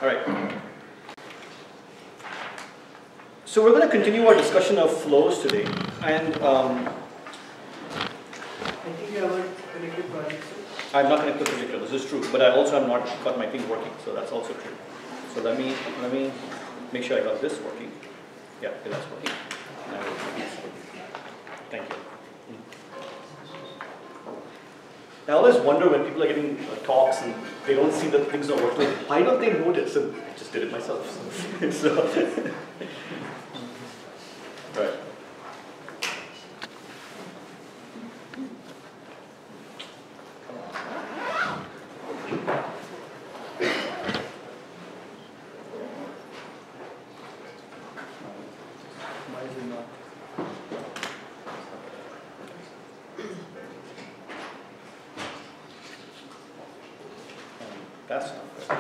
All right. So we're going to continue our discussion of flows today, and I think you have a connected project. I'm not connected to the projector. This is true, but I also have not got my thing working, so that's also true. So let me make sure I got this working. Yeah, okay, that's working. Now it's working. Thank you. I always wonder when people are giving talks and they don't see that things are working. Why don't they notice? And I just did it myself. So, right. Why is it not? That's not good.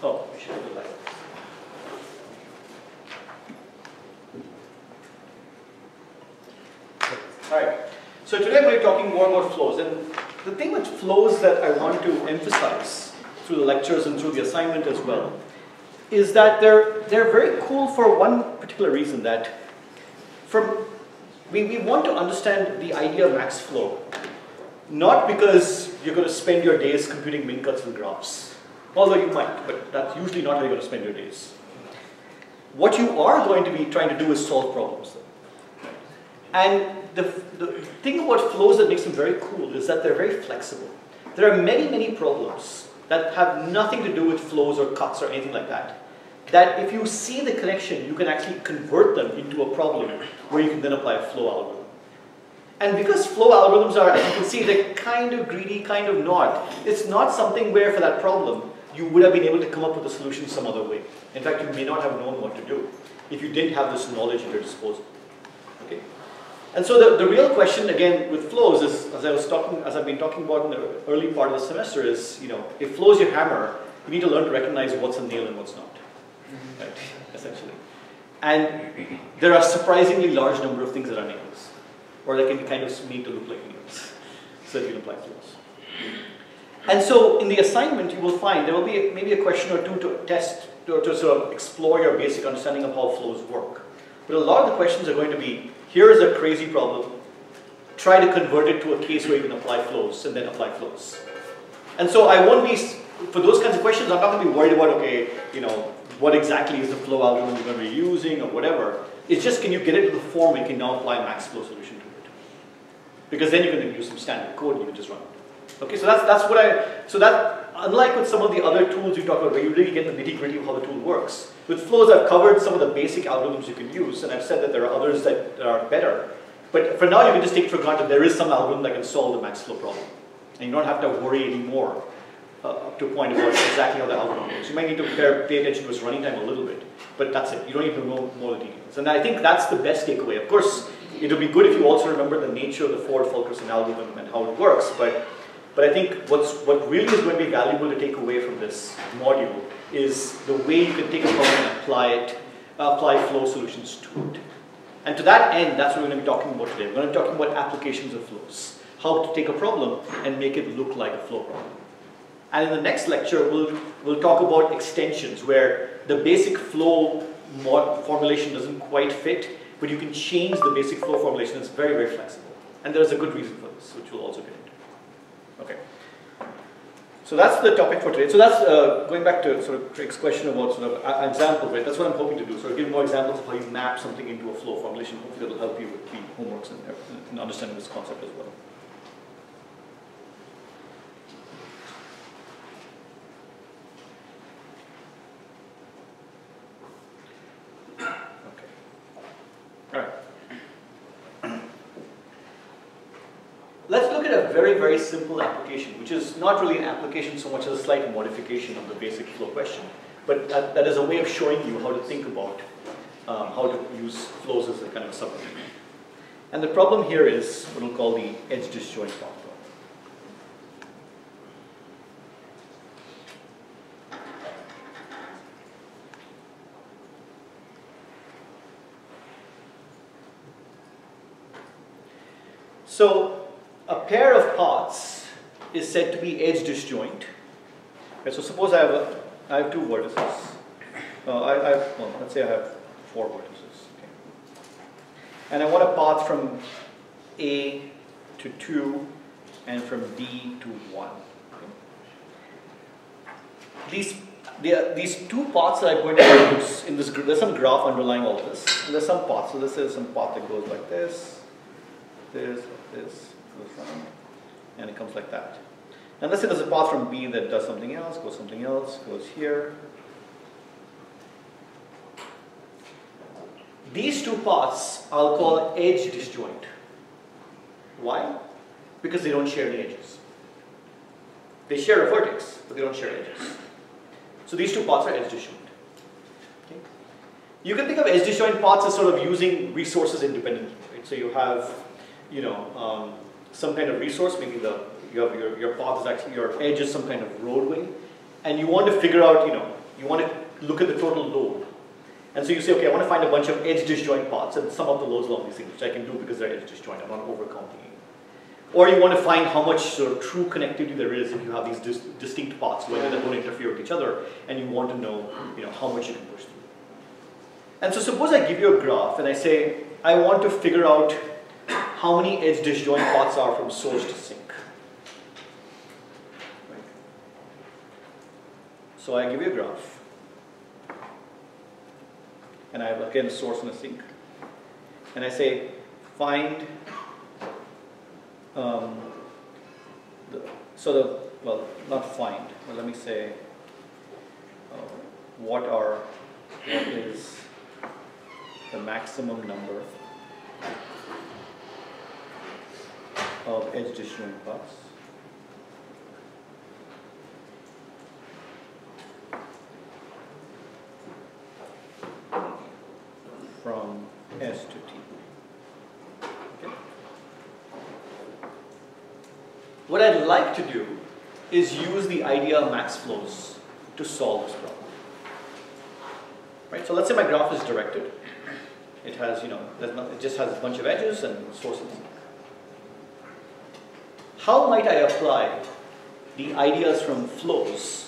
Oh, we should do the light. All right. So today we're talking more about flows, and the thing with flows that I want to emphasize through the lectures and through the assignment as well is that they're very cool for one particular reason, that we want to understand the idea of MaxFlow, not because you're going to spend your days computing min cuts and graphs, although you might, but that's usually not how you're going to spend your days. What you are going to be trying to do is solve problems. And the thing about flows that makes them very cool is that they're very flexible. There are many, many problems that have nothing to do with flows or cuts or anything like that, that if you see the connection, you can actually convert them into a problem where you can then apply a flow algorithm. And because flow algorithms are, as you can see, they're kind of greedy, kind of not. It's not something where for that problem, you would have been able to come up with a solution some other way. In fact, you may not have known what to do if you didn't have this knowledge at your disposal. Okay? And so the real question again with flows is, as I've been talking about in the early part of the semester, is, you know, if flow is your hammer, you need to learn to recognize what's a nail and what's not, right? Essentially. And there are a surprisingly large number of things that are nails, or that can be kind of made to look like nails, so that you can apply flows. And so in the assignment, you will find there will be maybe a question or two to test, to sort of explore your basic understanding of how flows work. But a lot of the questions are going to be, here is a crazy problem, try to convert it to a case where you can apply flows, and then apply flows. And so I won't be, for those kinds of questions, I'm not going to be worried about, okay, you know, what exactly is the flow algorithm you're going to be using or whatever. It's just, can you get it to the form where you can now apply a MaxFlow solution to it? Because then you can use some standard code and you can just run it. Okay, so that's what unlike with some of the other tools you talk about where you really get the nitty-gritty of how the tool works, with flows I've covered some of the basic algorithms you can use, and I've said that there are others that are better. But for now you can just take it for granted there is some algorithm that can solve the MaxFlow problem. And you don't have to worry anymore up to a point about exactly how the algorithm works. You might need to pay attention to its running time a little bit, but that's it. You don't need to know more of the details. And I think that's the best takeaway. Of course, it would be good if you also remember the nature of the forward-focusing algorithm and how it works, but I think what really is going to be valuable to take away from this module is the way you can take a problem and apply flow solutions to it. And to that end, that's what we're going to be talking about today. We're going to be talking about applications of flows, how to take a problem and make it look like a flow problem. And in the next lecture, we'll talk about extensions, where the basic flow formulation doesn't quite fit, but you can change the basic flow formulation. It's very, very flexible. And there's a good reason for this, which we'll also get into. Okay. So that's the topic for today. So that's going back to sort of Craig's question about sort of example, right? That's what I'm hoping to do. So give more examples of how you map something into a flow formulation. Hopefully that'll help you with the homeworks and understanding this concept as well. Okay. All right. Let's look at a very, very simple application, which is not really an application so much as a slight modification of the basic flow question. But that is a way of showing you how to think about how to use flows as a kind of a subdomain. And the problem here is what we'll call the edge disjoint problem. So a pair of paths is said to be edge disjoint. Okay, so suppose I have two vertices. Well, let's say I have 4 vertices. Okay. And I want a path from A to 2 and from D to 1. Okay. These two paths that I'm going to use in this, there's some graph underlying all this. And there's some path. So this is some path that goes like this, this goes down, and it comes like that. And let's say there's a path from B that does something else, goes here. These two paths I'll call edge disjoint. Why? Because they don't share the edges. They share a vertex, but they don't share edges. So these two paths are edge disjoint. Okay. You can think of edge disjoint paths as sort of using resources independently. Right? So you have, some kind of resource. Maybe your path is actually, your edge is some kind of roadway, and you want to figure out, you want to look at the total load. And so you say, okay, I want to find a bunch of edge disjoint paths and sum up the loads along these things, which I can do because they're edge disjoint. I'm not overcomplicating. Or you want to find how much sort of true connectivity there is if you have these distinct paths, whether they don't interfere with each other, and you want to know, how much you can push through. And so suppose I give you a graph and I say, I want to figure out how many edge disjoint paths are from source to sink. Right. So I give you a graph. And I have again a source and a sink. And I say, find not find, but let me say, what is the maximum number of edge disjoint paths from S to T. Okay. What I'd like to do is use the idea of MaxFlows to solve this problem. Right? So let's say my graph is directed. It has, it just has a bunch of edges and sources. How might I apply the ideas from flows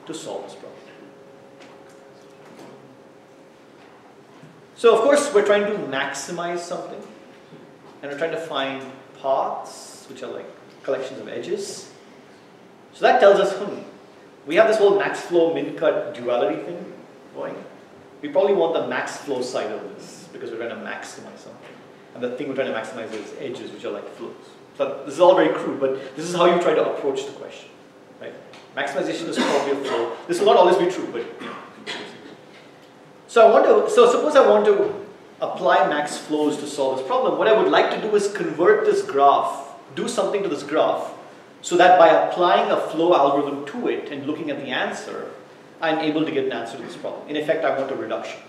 to solve this problem? So of course we're trying to maximize something, and we're trying to find paths which are like collections of edges. So that tells us, we have this whole MaxFlow min-cut duality thing going. We probably want the MaxFlow side of this because we're trying to maximize something. And the thing we're trying to maximize is edges, which are like flows. So this is all very crude, but this is how you try to approach the question. Right? Maximization is probably a flow. This will not always be true, but So suppose I want to apply MaxFlows to solve this problem. What I would like to do is convert this graph, do something to this graph, so that by applying a flow algorithm to it and looking at the answer, I'm able to get an answer to this problem. In effect, I want a reduction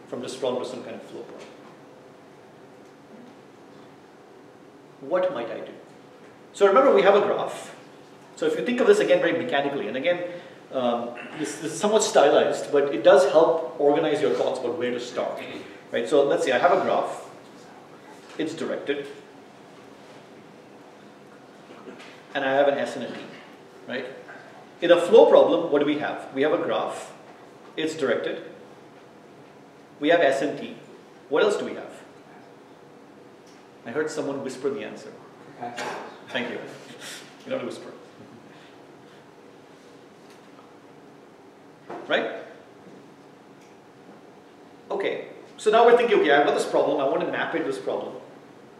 from this problem to some kind of flow problem. What might I do? So remember, we have a graph. So if you think of this again very mechanically, and again, this is somewhat stylized, but it does help organize your thoughts about where to start. Right? So let's say I have a graph. It's directed. And I have an S and a T. Right? In a flow problem, what do we have? We have a graph. It's directed. We have S and T. What else do we have? I heard someone whisper the answer. Thank you. You don't whisper. Right? Okay, so now we're thinking, okay, I've got this problem, I want to map it to this problem.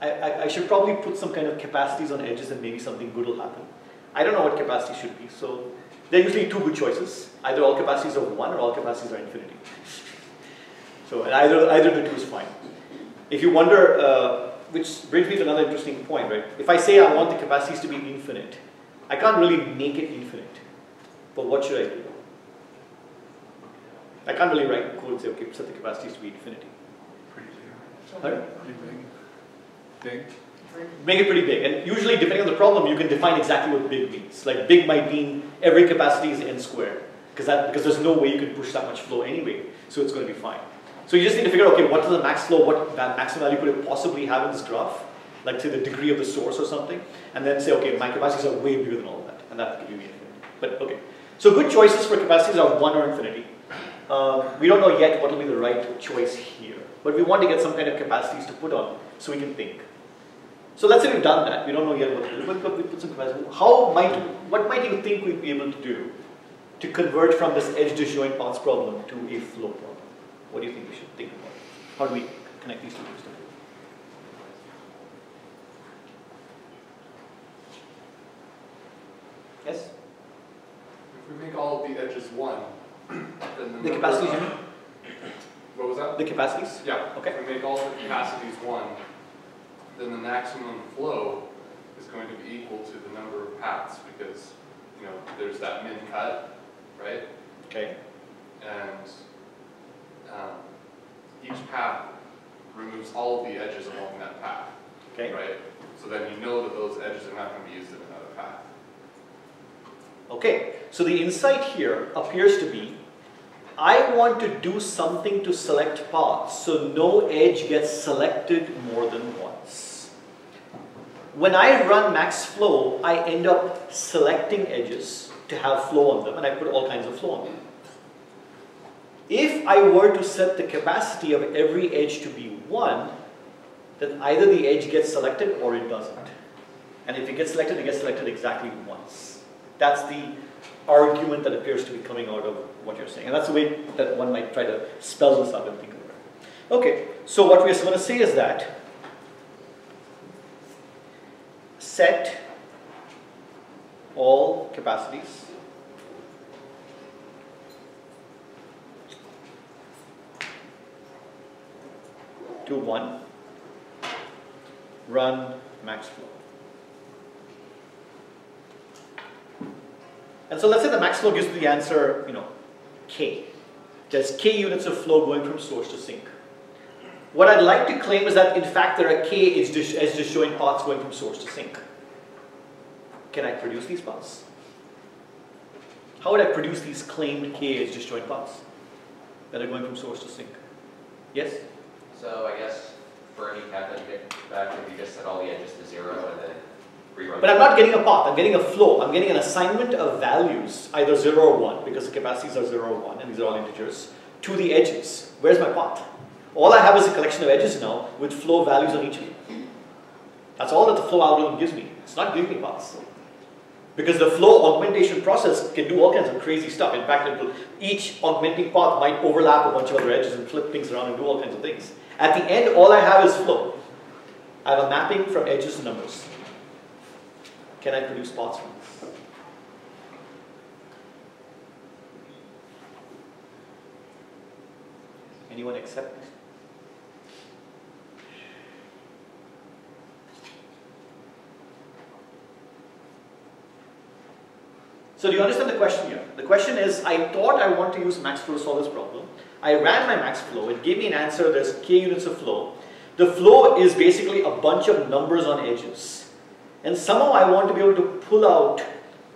I should probably put some kind of capacities on edges and maybe something good will happen. I don't know what capacity should be, so there are usually two good choices. Either all capacities are 1 or all capacities are infinity. So either the two is fine. If you wonder, which brings me to another interesting point, right? If I say I want the capacities to be infinite, I can't really make it infinite. But what should I do? I can't really write code and say, okay, set the capacities to be infinity. Pretty big. Right? Pretty big. Make it pretty big. And usually, depending on the problem, you can define exactly what big means. Like big might mean every capacity is n squared. Because there's no way you can push that much flow anyway. So it's going to be fine. So you just need to figure out, okay, what is the max flow, what maximum value could it possibly have in this graph? like say the degree of the source or something, and then say, okay, my capacities are way bigger than all of that, and that will give me infinity. But okay, so good choices for capacities are 1 or infinity. We don't know yet what will be the right choice here, but we want to get some kind of capacities to put on so we can think. So let's say we've done that. We don't know yet what to do, but we put some capacities. What might you think we'd be able to do to convert from this edge disjoint paths problem to a flow problem? What do you think we should think about? How do we connect these two things together? Yes? If we make all of the edges 1, then The capacities, you mean? What was that? The capacities? Yeah. Okay. If we make all the capacities 1, then the maximum flow is going to be equal to the number of paths because, you know, there's that min cut, right? Okay. And each path removes all of the edges along that path, Okay. right? So then you know that those edges are not going to be used in another path. Okay. So the insight here appears to be, I want to do something to select paths so no edge gets selected more than once. When I run MaxFlow, I end up selecting edges to have flow on them, and I put all kinds of flow on them. If I were to set the capacity of every edge to be 1, then either the edge gets selected or it doesn't. And if it gets selected exactly once. That's the argument that appears to be coming out of what you're saying. And that's the way that one might try to spell this out and think about it. Okay, so what we're going to say is that set all capacities to 1, run MaxFlow. And so let's say the MaxFlow gives you the answer, K. There's K units of flow going from source to sink. What I'd like to claim is that in fact there are K edge disjoint paths going from source to sink. Can I produce these paths? How would I produce these claimed K edge disjoint paths that are going from source to sink? Yes? So I guess for any path that you get back, if you just set all the edges to 0 and then rerun. But I'm not getting a path, I'm getting a flow. I'm getting an assignment of values, either 0 or 1, because the capacities are 0 or 1, and these are all integers, to the edges. Where's my path? All I have is a collection of edges now with flow values on each of them. That's all that the flow algorithm gives me. It's not giving me paths. Because the flow augmentation process can do all kinds of crazy stuff. In fact, each augmenting path might overlap a bunch of other edges and flip things around and do all kinds of things. At the end, all I have is flow. I have a mapping from edges to numbers. Can I produce paths from this? Anyone accept this? So do you understand the question here? The question is, I thought I want to use MaxFlow to solve this problem. I ran my MaxFlow, it gave me an answer, there's K units of flow. The flow is basically a bunch of numbers on edges. And somehow I want to be able to pull out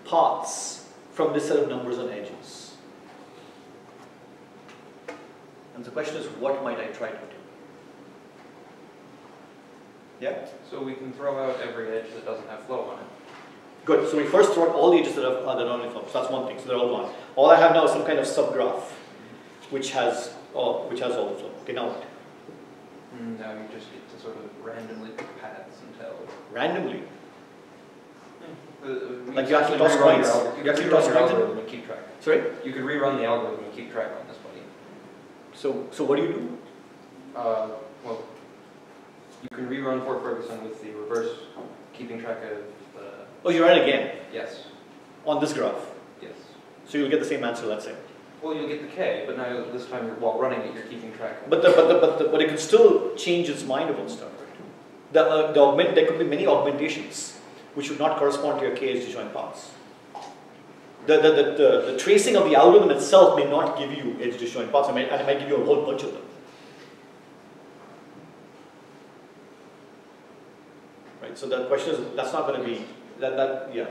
paths from this set of numbers on edges. And the question is, what might I try to do? Yeah? So we can throw out every edge that doesn't have flow on it. Good. So we first throw out all the edges that don't have flow. So that's one thing. So they're all gone. All I have now is some kind of subgraph, which has all the flow. Okay, now what? Now you just get to sort of randomly pick paths until. Randomly. Like you actually toss coins. You actually toss your algorithm and keep track. Sorry? You could rerun the algorithm and keep track on this one. So what do you do? Well, you can rerun Fort Ferguson with the reverse, keeping track of the. Oh, you run it again? Yes. On this graph? Yes. So you'll get the same answer, let's say. Well, you'll get the K, but now this time while running it, you're keeping track of. But it can still change its mind about stuff. Right? There could be many augmentations which would not correspond to your K edge disjoint paths. The tracing of the algorithm itself may not give you edge disjoint paths, and it might give you a whole bunch of them. Right. So the question is, that's not going to be yeah.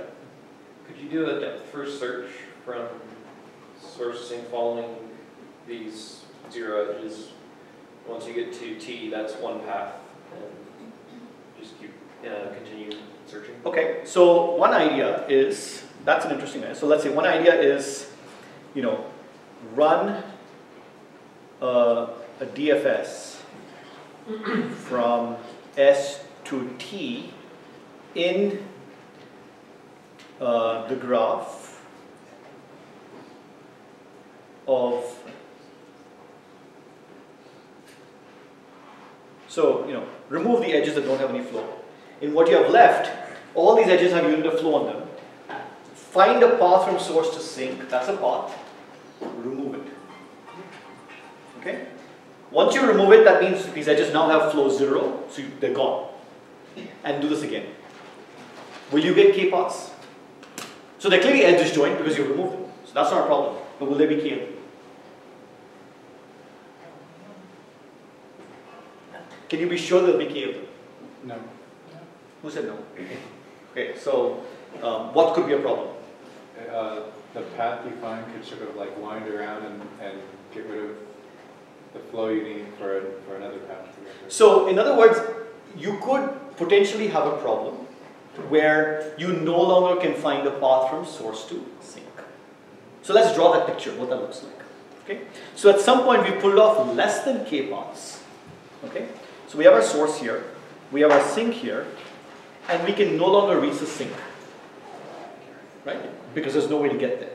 Could you do a depth first search from source to sink following these 0 edges? Once you get to T, that's one path, and just keep continue searching. Okay, so one idea is, that's an interesting idea. So let's say one idea is, run a DFS from S to T in the graph of, remove the edges that don't have any flow. In what you have left, all these edges have unit of flow on them. Find a path from source to sink, that's a path, remove it. Okay? Once you remove it, that means these edges now have flow 0, so they're gone. And do this again. Will you get k paths? So they're clearly edge disjoint because you removed them. So that's not a problem. But will there be k? Can you be sure there'll be k of them? No. Who said no? Okay, so what could be a problem? The path you find could sort of like wind around and get rid of the flow you need for another path. So in other words, you could potentially have a problem where you no longer can find a path from source to sink. So let's draw that picture, what that looks like. Okay? So at some point we pulled off less than k paths. Okay? So we have our source here, we have our sink here, and we can no longer reach the sink. Right? Because there's no way to get there.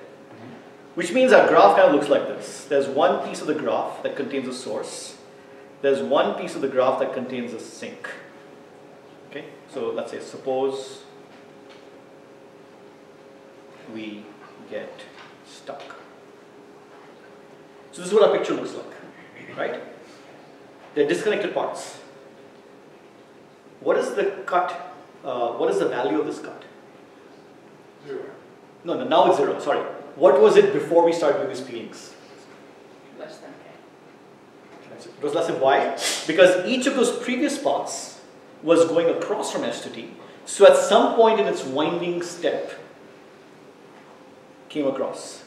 Which means our graph kind of looks like this. There's one piece of the graph that contains a source. There's one piece of the graph that contains a sink. Okay? So let's say, suppose we get stuck. So this is what our picture looks like. Right? They're disconnected parts. What is the cut? What is the value of this cut? 0. No, now it's 0, sorry. What was it before we started doing these peelings? Less than k. It was less than y, because each of those previous paths was going across from S to T. So at some point in its winding step, came across.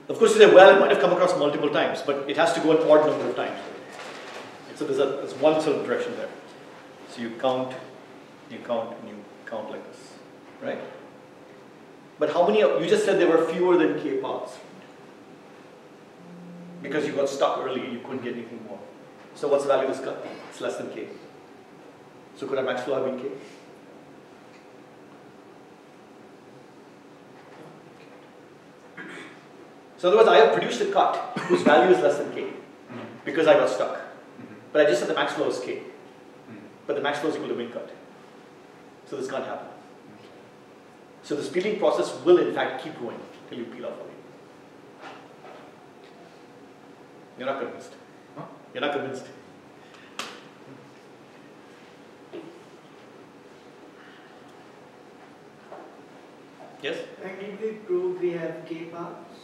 Of course, you say, well, it might have come across multiple times, but it has to go an odd number of times. So there's one sort of direction there. So you count, and you count like this, right? But how many, you just said there were fewer than k paths. Because you got stuck early, you couldn't get anything more. So what's the value of this cut? It's less than k. So could our MaxFlow have been k? So in other words, I have produced a cut whose value is less than k because I got stuck. But I just said the MaxFlow is k. But the MaxFlow is equal to min cut. So this can't happen. So this peeling process will in fact keep going till you peel off all it. You're not convinced. Huh? You're not convinced. Yes? And did we prove we have k paths?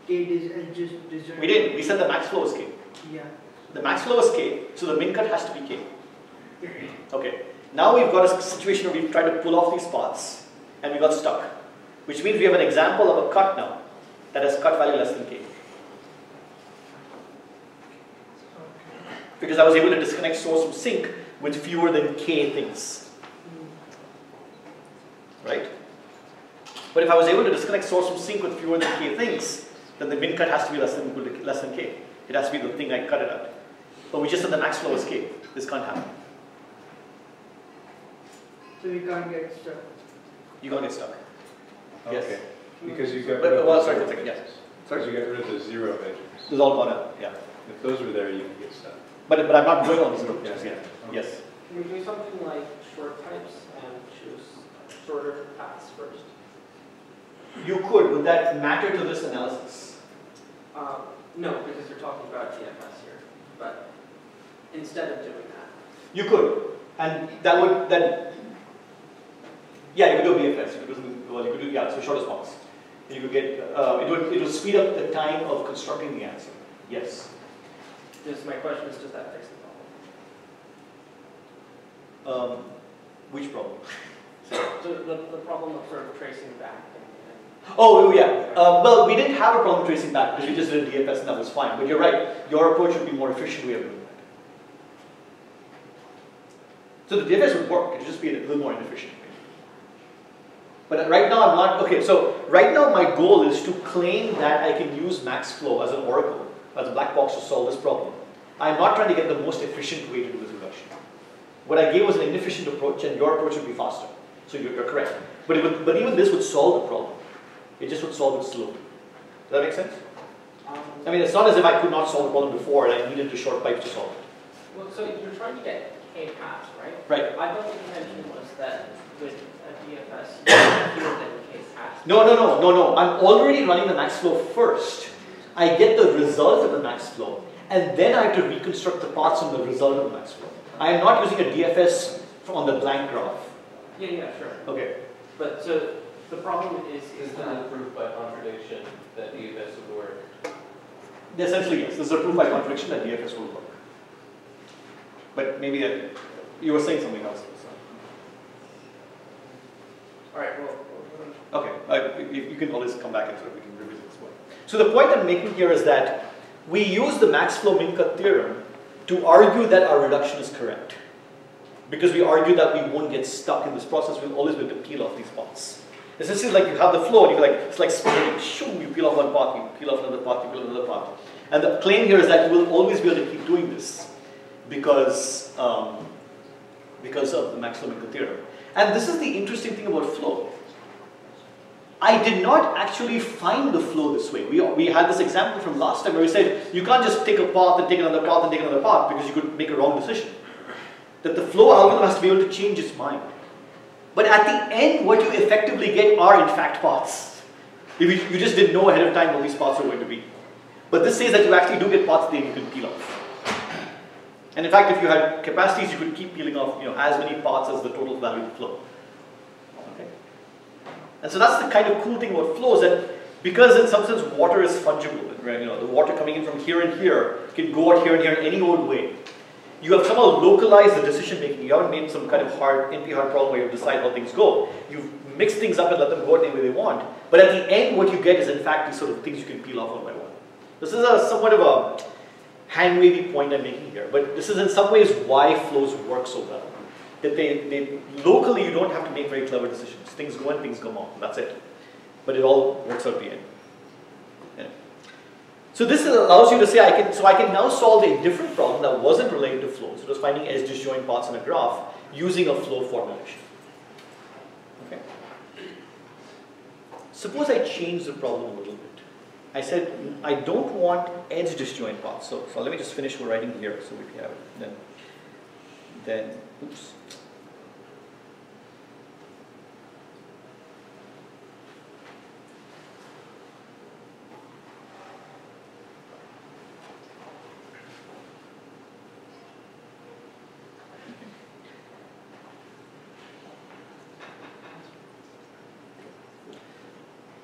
K is just disjoint. We did. We said the MaxFlow is k. Yeah. The MaxFlow is k, so the min cut has to be k. Okay. Now we've got a situation where we've tried to pull off these paths and we got stuck. Which means we have an example of a cut now that has cut value less than k. Because I was able to disconnect source from sink with fewer than k things. Right? But if I was able to disconnect source from sink with fewer than k things, then the min cut has to be less than k. It has to be the thing I cut it at. But we just said the MaxFlow is k. This can't happen. So we can't get stuck. You're going to get stuck. Okay. Yes. Because you got Well, sorry, 1 second, yes. Because you got rid of the 0 edges. This is all gone out, yeah. If those were there, you could get stuck. But I'm not going on this road just yet. Okay. Yes. Can we do something like short types and choose shorter paths first? You could. Would that matter to this analysis? No, because you're talking about DFS here. But instead of doing that, You could. And that would, yeah, you could do a BFS. You could do, yeah, so short response. And you could get, it would speed up the time of constructing the answer. Yes. just my question is, does that fix the problem? Which problem? So the problem of sort of tracing back and Oh, yeah. Well, we didn't have a problem tracing back because we just did a DFS and that was fine. But you're right. Your approach would be a more efficient way of doing that. So the DFS would work, it would just be a little more inefficient. But right now I'm not, okay, so right now my goal is to claim that I can use MaxFlow as an oracle, as a black box to solve this problem. I'm not trying to get the most efficient way to do this reduction. What I gave was an inefficient approach, and your approach would be faster. So you're correct. But even this would solve the problem. It just would solve it slowly. Does that make sense? I mean, it's not as if I could not solve the problem before and I needed the short pipes to solve it. Well, so you're trying to get K paths, right? Right. I thought the contention was that with a DFS, you have fewer than K paths. No. I'm already running the MaxFlow first. I get the result of the MaxFlow, and then I have to reconstruct the paths on the result of the MaxFlow. I am not using a DFS on the blank graph. Yeah, sure. Okay. But so the problem is Is that a proof by contradiction that DFS would work? Essentially, yes. This is a proof by contradiction that DFS will work. But maybe you were saying something else. all right. Well, Okay, you can always come back and sort of we can revisit this one. So the point I'm making here is that we use the MaxFlow min-cut theorem to argue that our reduction is correct. Because we argue that we won't get stuck in this process, we'll always be able to peel off these paths. Essentially, like you have the flow, and you're like, it's like spinning, shoo, you peel off one path, you peel off another path, you peel off another path. And the claim here is that you will always be able to keep doing this because of the MaxFlow min-cut theorem. And this is the interesting thing about flow. I did not actually find the flow this way. We had this example from last time where we said you can't just take a path and take another path and take another path because you could make a wrong decision. That the flow algorithm has to be able to change its mind. But at the end, what you effectively get are in fact paths. If you just didn't know ahead of time what these paths are going to be. But this says that you actually do get paths that you can peel off. And in fact, if you had capacities, you could keep peeling off as many paths as the total value of the flow. And so that's the kind of cool thing about flows, that because in some sense water is fungible, right? The water coming in from here and here can go out here and here in any old way. You have somehow localized the decision making. You haven't made some kind of NP-hard problem where you decide how things go. You've mixed things up and let them go any way they want. But at the end, what you get is in fact these sort of things you can peel off one by one. This is somewhat of a hand-wavy point I'm making here, but this is in some ways why flows work so well. That they locally you don't have to make very clever decisions. Things go in, things come out. That's it. But it all works out at the end. Yeah. So this allows you to say I can now solve a different problem that wasn't related to flows. It was finding edge disjoint paths in a graph using a flow formulation. Okay. Suppose I change the problem a little bit. I said I don't want edge disjoint paths. So let me just finish writing here so we have it. Then oops.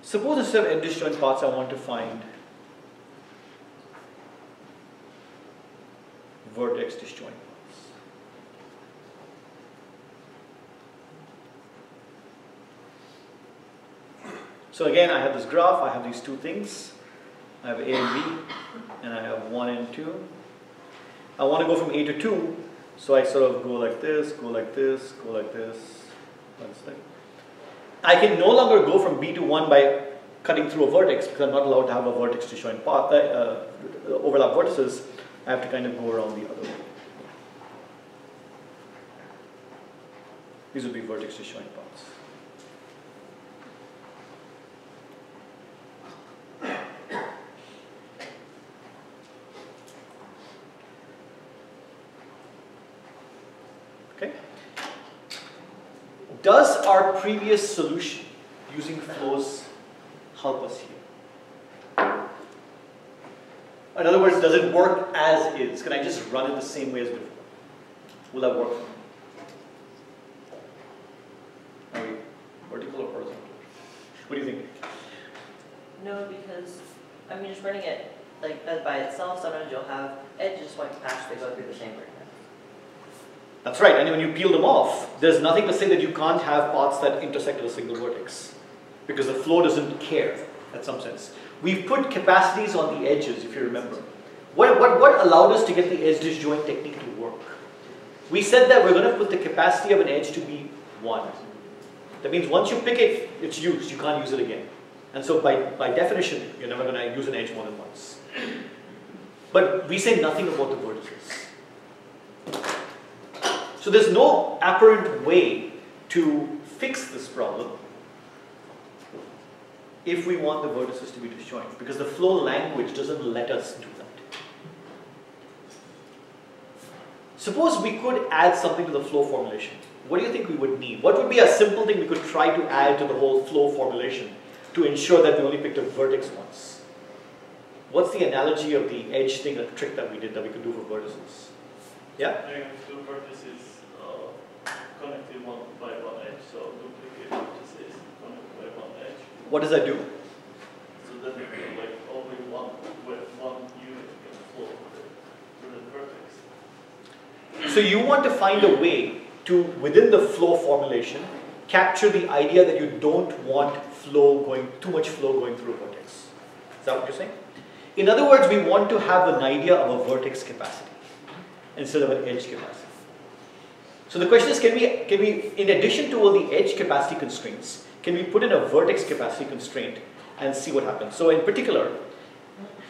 Suppose instead of edge disjoint paths, I want to find vertex disjoint paths. So again, I have this graph, I have these two things. I have A and B, and I have 1 and 2. I want to go from A to 2, so I sort of go like this, go like this, go like this. That's like. I can no longer go from B to 1 by cutting through a vertex because I'm not allowed to have a vertex disjoint path, overlap vertices. I have to kind of go around the other way. These would be vertex disjoint paths. Okay. Does our previous solution using flows help us here? In other words, does it work as is? Can I just run it the same way as before? Will that work for me? Are we vertical or horizontal? What do you think? No, because just running it like that by itself, sometimes you'll have edges point paths that go through the same vertex. That's right, and when you peel them off, there's nothing to say that you can't have paths that intersect at a single vertex. Because the flow doesn't care, in some sense. We've put capacities on the edges, if you remember. What allowed us to get the edge disjoint technique to work? We said that we're going to put the capacity of an edge to be 1. That means once you pick it, it's used. You can't use it again. And so by definition, you're never going to use an edge more than once. But we say nothing about the vertices. So there's no apparent way to fix this problem if we want the vertices to be disjoint, because the flow language doesn't let us do that. Suppose we could add something to the flow formulation. What do you think we would need? What would be a simple thing we could try to add to the whole flow formulation to ensure that we only picked a vertex once? What's the analogy of the edge thing, a trick that we did that we could do for vertices? Yeah? Two vertices connected one by one edge, so duplicate vertices connected by one edge. What does that do? So that like only one unit can flow through the vertex. So you want to find a way to, within the flow formulation, capture the idea that you don't want too much flow going through a vertex. Is that what you're saying? In other words, we want to have an idea of a vertex capacity instead of an edge capacity. So the question is, can we, in addition to all the edge capacity constraints, can we put in a vertex capacity constraint and see what happens? So in particular,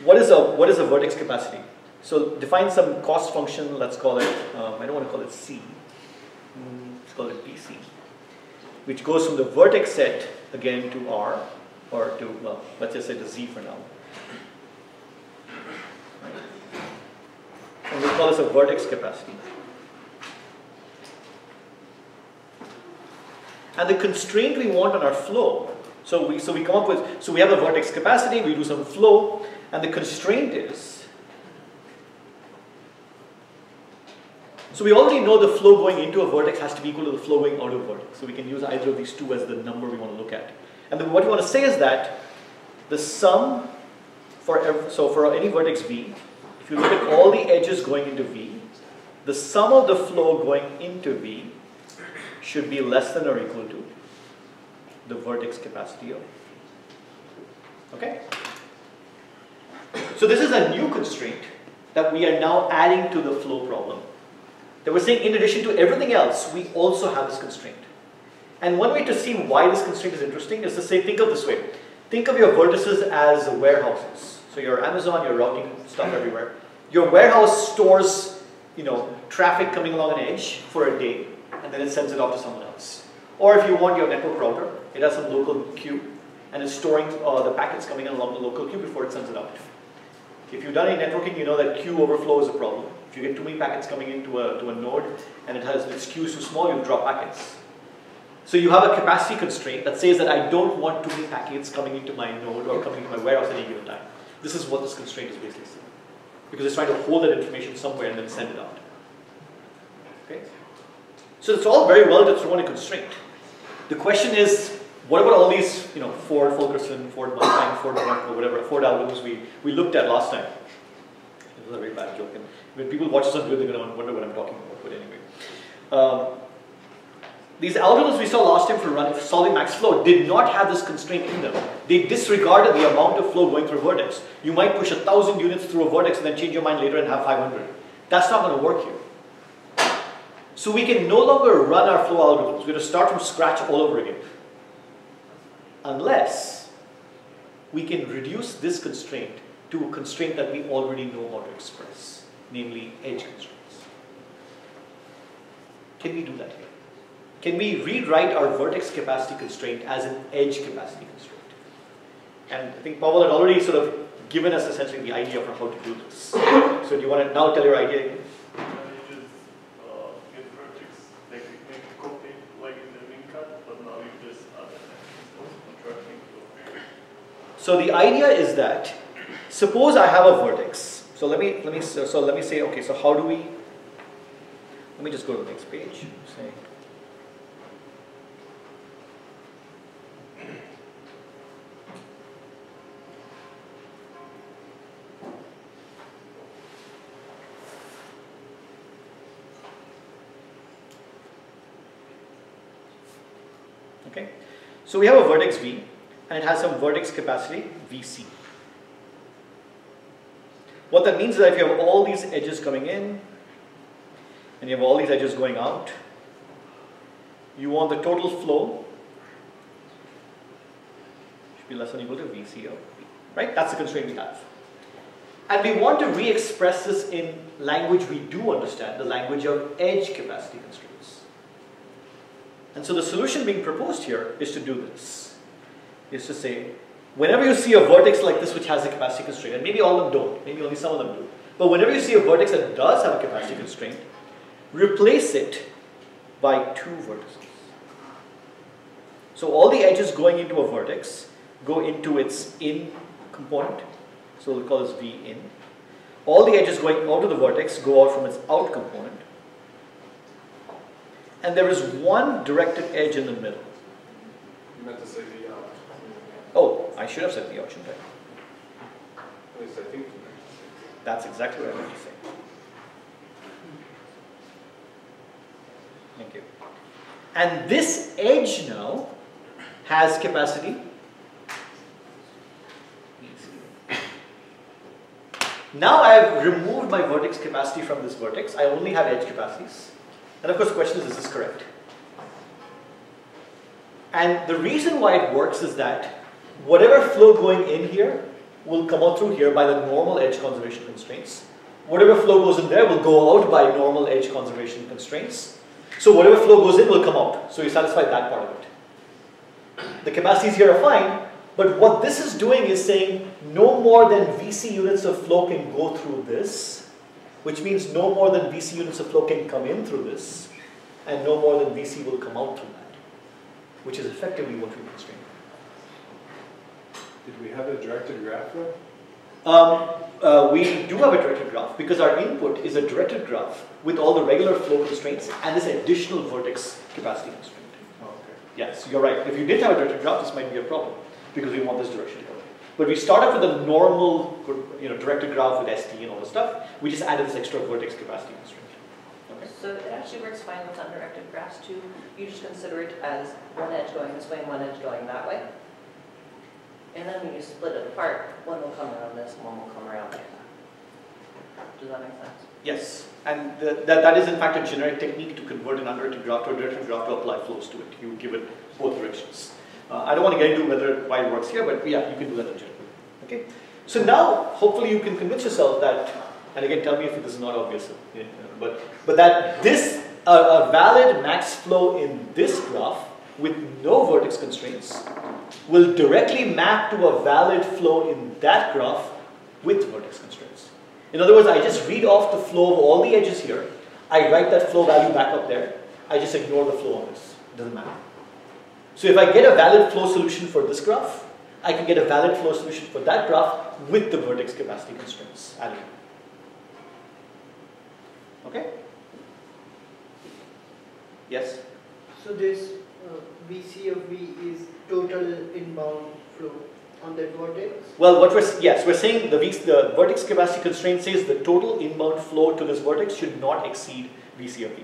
what is a vertex capacity? So define some cost function, let's call it, I don't want to call it C, let's call it PC, which goes from the vertex set again to R, or to, well, let's just say to Z for now. Right. And we'll call this a vertex capacity. And the constraint we want on our flow, so we come up with, so we have a vertex capacity, we do some flow, and the constraint is, so we already know the flow going into a vertex has to be equal to the flow going out of a vertex. So we can use either of these two as the number we want to look at. And then what we want to say is that the sum for any vertex V, if you look at all the edges going into V, the sum of the flow going into V should be less than or equal to the vertex capacity of. Okay? So this is a new constraint that we are now adding to the flow problem. That we're saying in addition to everything else, we also have this constraint. And one way to see why this constraint is interesting is to say, think of this way. Think of your vertices as warehouses. So your Amazon, you're routing stuff everywhere. Your warehouse stores, traffic coming along an edge for a day, and then it sends it off to someone else. Or if you want your network router, it has some local queue, and it's storing the packets coming in along the local queue before it sends it out. If you've done any networking, you know that queue overflow is a problem. If you get too many packets coming into a node, and its queue is too small, you'll drop packets. So you have a capacity constraint that says that I don't want too many packets coming into my node or coming into my warehouse at any given time. This is what this constraint is basically saying. Because it's trying to hold that information somewhere and then send it out. Okay? So it's all very well to throw in a constraint. The question is, what about all these, Ford Fulkerson, Ford Mustang, Ford Bronco, whatever, Ford algorithms we looked at last time? It was a very bad joke. And when people watch this on video, they're going to wonder what I'm talking about. But anyway. These algorithms we saw last time for solving MaxFlow did not have this constraint in them. They disregarded the amount of flow going through a vertex. You might push 1,000 units through a vertex and then change your mind later and have 500. That's not going to work here. So we can no longer run our flow algorithms. We're going to start from scratch all over again. Unless we can reduce this constraint to a constraint that we already know how to express, namely edge constraints. Can we do that here? Can we rewrite our vertex capacity constraint as an edge capacity constraint? And I think Pavel had already sort of given us essentially the idea for how to do this. So do you want to now tell your idea again? You just get vertex, make a copy like in the min cut, but now you just add it instead of contracting to. So the idea is that suppose I have a vertex. So let me say, okay, so how do we, let me just go to the next page. Say, okay, so we have a vertex V and it has some vertex capacity VC. What that means is that if you have all these edges coming in, and you have all these edges going out. You want the total flow should be less than or equal to VC of V, right? That's the constraint we have. And we want to re-express this in language we do understand, the language of edge capacity constraints. And so the solution being proposed here is to do this, is to say, whenever you see a vertex like this which has a capacity constraint, and maybe all of them don't, maybe only some of them do, but whenever you see a vertex that does have a capacity constraint, replace it by two vertices. So all the edges going into a vertex go into its in component, so we'll call this V in. All the edges going out of the vertex go out from its out component. And there is one directed edge in the middle. You meant to say V out. Oh, I should have said V out, shouldn't I? At least I think you meant to say. That's exactly what I meant to say. Thank you. And this edge now has capacity. Now I have removed my vertex capacity from this vertex. I only have edge capacities. And of course the question is this correct? And the reason why it works is that whatever flow going in here will come out through here by the normal edge conservation constraints. Whatever flow goes in there will go out by normal edge conservation constraints. So whatever flow goes in will come out. So you satisfy that part of it. The capacities here are fine, but what this is doing is saying no more than VC units of flow can go through this, which means no more than VC units of flow can come in through this, and no more than VC will come out through that, which is effectively what we constrain. Did we have a directed graph though? We do have a directed graph because our input is a directed graph with all the regular flow constraints and this additional vertex capacity constraint. Oh, okay. Yes, you're right. If you didn't have a directed graph, this might be a problem because we want this direction to go. But we start off with a normal, directed graph with ST and all this stuff. We just added this extra vertex capacity constraint. Okay. So it actually works fine with undirected graphs too. You just consider it as one edge going this way and one edge going that way. And then when you split it apart, one will come around this, one will come around like that. Does that make sense? Yes, and that is in fact a generic technique to convert an undirected graph to a directed graph to apply flows to it. You give it both directions. I don't want to get into why it works here, but yeah, you can do that in general. Okay. So now, hopefully, you can convince yourself that, and again, tell me if this is not obvious, but that this a valid max flow in this graph with no vertex constraints will directly map to a valid flow in that graph with vertex constraints. In other words, I just read off the flow of all the edges here. I write that flow value back up there. I just ignore the flow on this. It doesn't matter. So if I get a valid flow solution for this graph, I can get a valid flow solution for that graph with the vertex capacity constraints added. Okay? Yes? So this VC of V is total inbound flow on that vertex? Well, we're saying the vertex capacity constraint says the total inbound flow to this vertex should not exceed VC of V.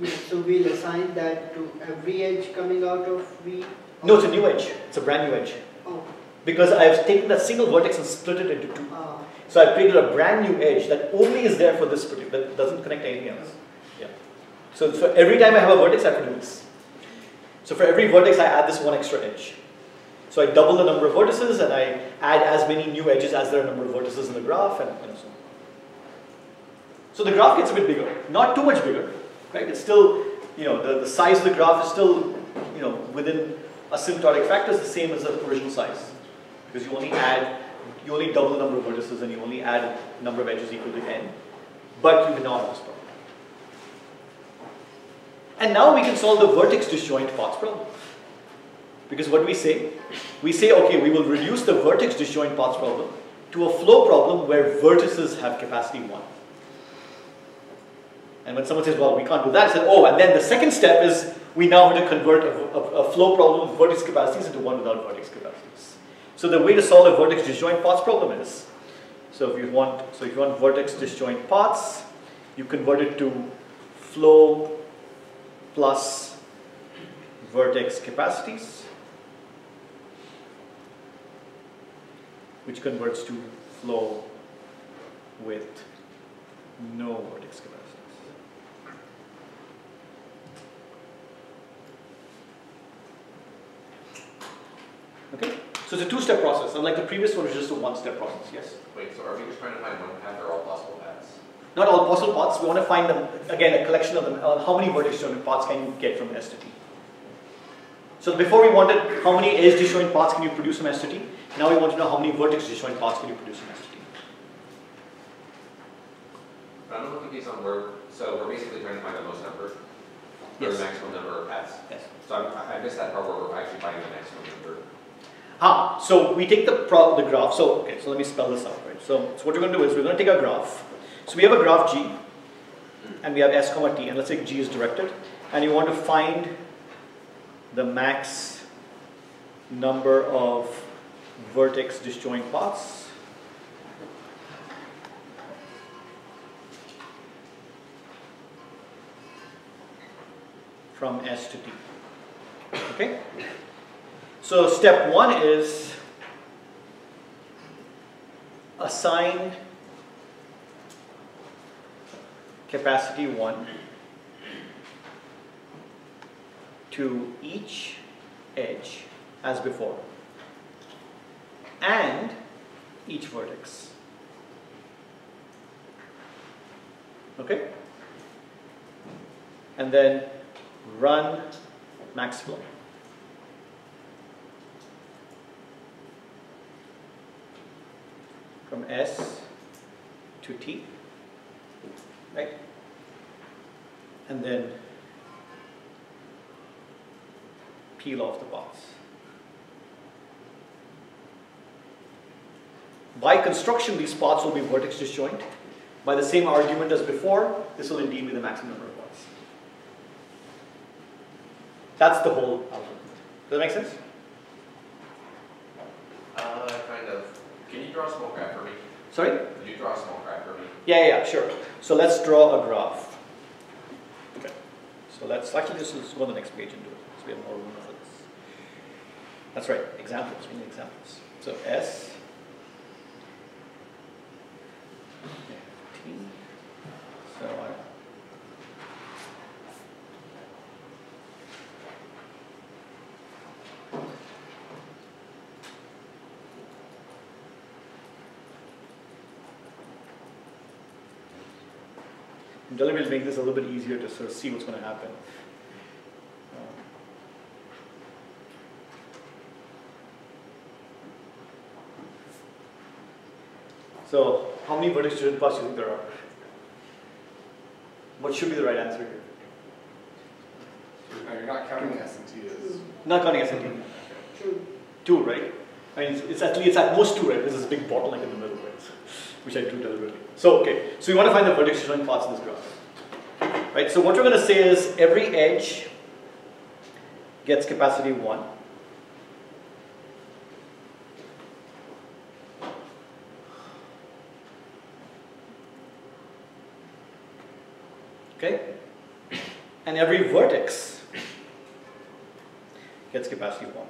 Yes, so we'll assign that to every edge coming out of V? No, it's a new edge. It's a brand new edge. Oh. Because I've taken that single vertex and split it into two. So I've created a brand new edge that only is there for this particular, that doesn't connect to anything else. Yeah. So for every time I have a vertex, I have to do this. So for every vertex, I add this one extra edge. So I double the number of vertices and I add as many new edges as there are number of vertices in the graph and so on. So the graph gets a bit bigger, not too much bigger, right? It's still, the size of the graph is still, within asymptotic factors the same as the original size. Because you only double the number of vertices and you only add number of edges equal to n, but you can now have this problem. And now we can solve the vertex disjoint paths problem. Because what do we say? We say, okay, we will reduce the vertex disjoint paths problem to a flow problem where vertices have capacity 1. And when someone says, well, we can't do that, I said, oh, and then the second step is we now have to convert a flow problem with vertex capacities into one without vertex capacities. So the way to solve a vertex disjoint paths problem is, so if you want vertex disjoint paths, you convert it to flow plus vertex capacities, which converts to flow with no vertex capacities. Okay? So it's a two-step process, unlike the previous one, which is just a one-step process. Yes? Wait, so are we just trying to find one path or all possible paths? Not all possible paths. We want to find them, again, a collection of them. How many vertex disjoint paths can you get from S to T? So before we wanted how many edge disjoint paths can you produce from S to T. Now we want to know how many vertex disjoint paths can you produce from S to T. But I'm looking at these on where, so we're basically trying to find the most number, or Yes. the maximum number of paths. Yes. So I missed that part where we're actually finding the maximum number. So we take the graph. So okay, so let me spell this out, right? So what we're going to do is we're going to take our graph. So we have a graph G, and we have S comma T, and let's say G is directed, and you want to find the max number of vertex disjoint paths. From S to T. Okay? So step one is assign capacity 1 to each edge as before and each vertex. Okay? And then run MaxFlow. From S to T, right? And then peel off the paths. By construction, these paths will be vertex disjoint. By the same argument as before, this will indeed be the maximum number of paths. That's the whole algorithm. Does that make sense? Kind of. Can you draw a small graph for me? Sorry? Could you draw a small graph for me? Yeah, sure. So let's draw a graph. Okay. So let's actually just go on the next page and do it. So we have more room for this. That's right. Examples. We need examples. So S. T. So I'm deliberately to make this a little bit easier to sort of see what's going to happen. So, how many vertex disjoint paths do you think there are? What should be the right answer here? No, you're not counting S and T as. Not counting S and T. True. 2, right? I mean, it's at most 2, right? There's this big bottleneck in the middle, right? Which I drew deliberately. So, okay. So, we want to find the vertex disjoint paths in this graph. Right? So, what we're going to say is every edge gets capacity 1. Okay? And every vertex gets capacity 1.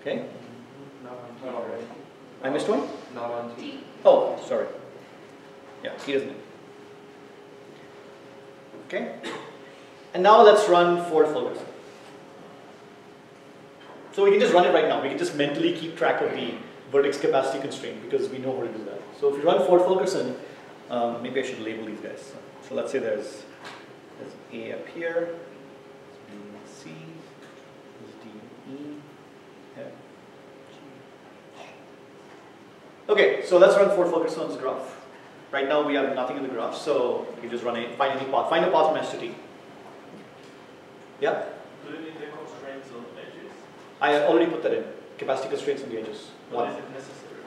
Okay? Not on T, right? I missed one? Not on T. Oh, sorry. Yeah, T isn't it? Okay? And now let's run forward focus. So we can just run it right now. We can just mentally keep track of the vertex capacity constraint because we know how to do that. So if you run forward focus, and maybe I should label these guys. So let's say there's A up here, there's B, C, there's D, E, F, G. Okay, so let's run forward focus on this graph. Right now we have nothing in the graph, so you just run it, find any path. Find a path from S to T. Yeah? Do you need the constraints on edges? I already put that in. Capacity constraints on the edges. Or is it necessary?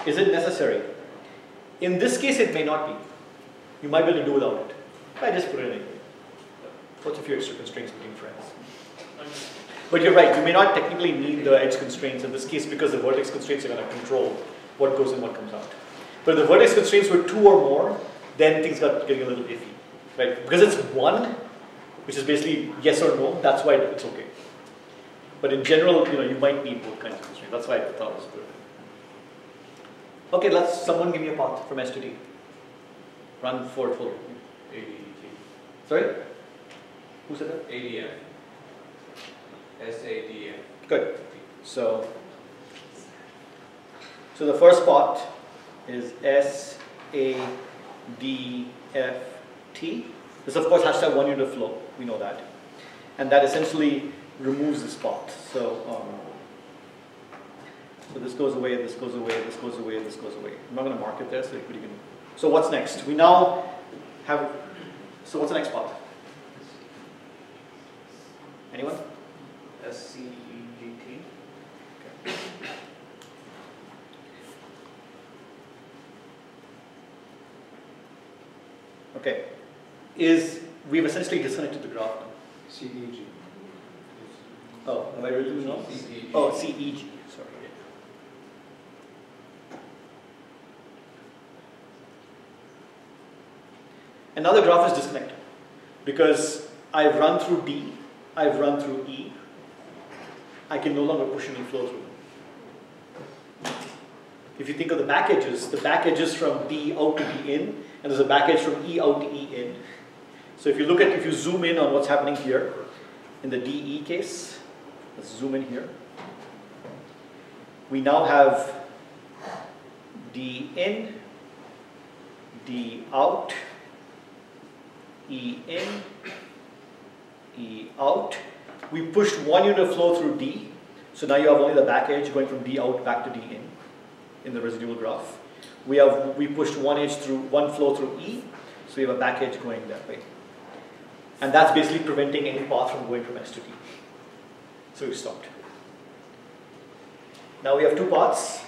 Is it necessary? In this case, it may not be. You might be able to do without it. I just put it in anyway. What's a few extra constraints between friends? But you're right, you may not technically need the edge constraints in this case because the vertex constraints are going to control what goes in, what comes out. But if the vertex constraints were 2 or more, then things got getting a little iffy. Right? Because it's 1, which is basically yes or no, that's why it's okay. But in general, you might need both kinds of constraints. That's why I thought it was good. Okay, someone give me a path from S to T. Run forward full. ADT. Sorry? Who said that? ADF. SADF. Good. So the first part is SADFT. This of course has to have 1 unit of flow, we know that. And that essentially removes this part. So this goes away, this goes away, this goes away, this goes away. I'm not going to mark it there, so you can. So what's next? We now have. So what's the next part? Anyone? SCEGT. Okay. We've essentially disconnected the graph now. CEG. Oh, am I really doing wrong? CEG. Oh, CEG. Sorry. And now the graph is disconnected because I've run through D, I've run through E. I can no longer push any flow through them. If you think of the back edges from D out to D in, and there's a back edge from E out to E in. So if you zoom in on what's happening here, in the DE case, let's zoom in here. We now have D in, D out, E in, E out. We pushed 1 unit of flow through D, so now you have only the back edge going from D out back to D in the residual graph. We pushed one flow through E, so we have a back edge going that way. And that's basically preventing any path from going from S to D. So we've stopped. Now we have 2 paths.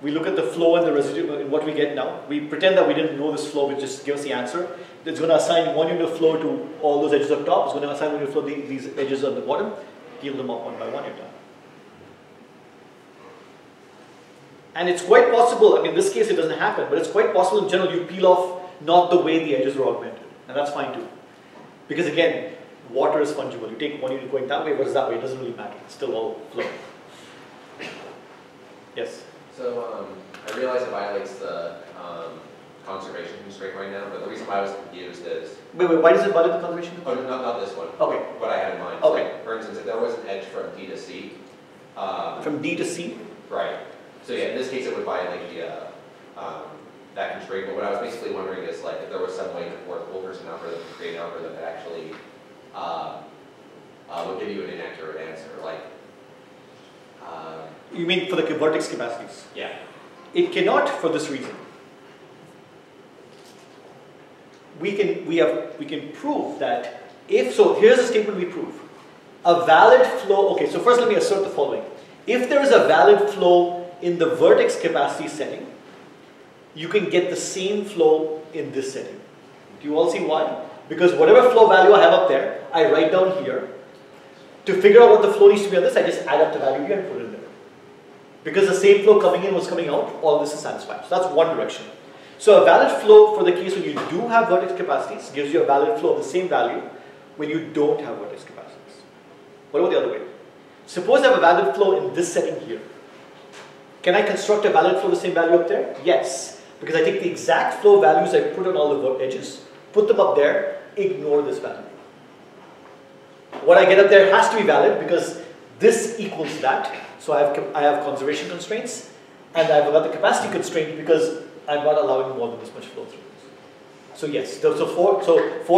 We look at the flow and the residue and what we get now. We pretend that we didn't know this flow, but just give us the answer. It's going to assign 1 unit of flow to all those edges up top. It's going to assign 1 unit of flow to these edges on the bottom. Heal them up one by one. You're done. And it's quite possible, I mean in this case it doesn't happen, but it's quite possible in general you peel off not the way the edges were augmented. And that's fine too. Because again, water is fungible. You take 1 unit going that way versus that way, it doesn't really matter. It's still all flow. Yes? So I realize it violates the conservation constraint right now, but the reason why I was confused is... Wait, why does it violate the conservation Oh, constraint? not this one. Okay. What I had in mind. Okay. So, for instance, if there was an edge from D to C... From D to C? Right. So yeah, in this case it would violate the, that constraint, but what I was basically wondering is like if there was some way to force Wilkerson algorithm to create an algorithm that actually would give you an inaccurate answer, like... You mean for the vertex capacities? Yeah. It cannot for this reason. We can prove that if, so here's a statement we prove. A valid flow, okay, so first let me assert the following. If there is a valid flow in the vertex capacity setting, you can get the same flow in this setting. Do you all see why? Because whatever flow value I have up there, I write down here. To figure out what the flow needs to be on this, I just add up the value here and put it in there. Because the same flow coming in was coming out, all this is satisfied. So that's one direction. So a valid flow for the case when you do have vertex capacities gives you a valid flow of the same value when you don't have vertex capacities. What about the other way? Suppose I have a valid flow in this setting here. Can I construct a valid flow of the same value up there? Yes. Because I take the exact flow values I put on all the edges, put them up there, ignore this value. What I get up there has to be valid because this equals that. So I have conservation constraints, and I've got the capacity constraint because I'm not allowing more than this much flow through this. So yes, so Ford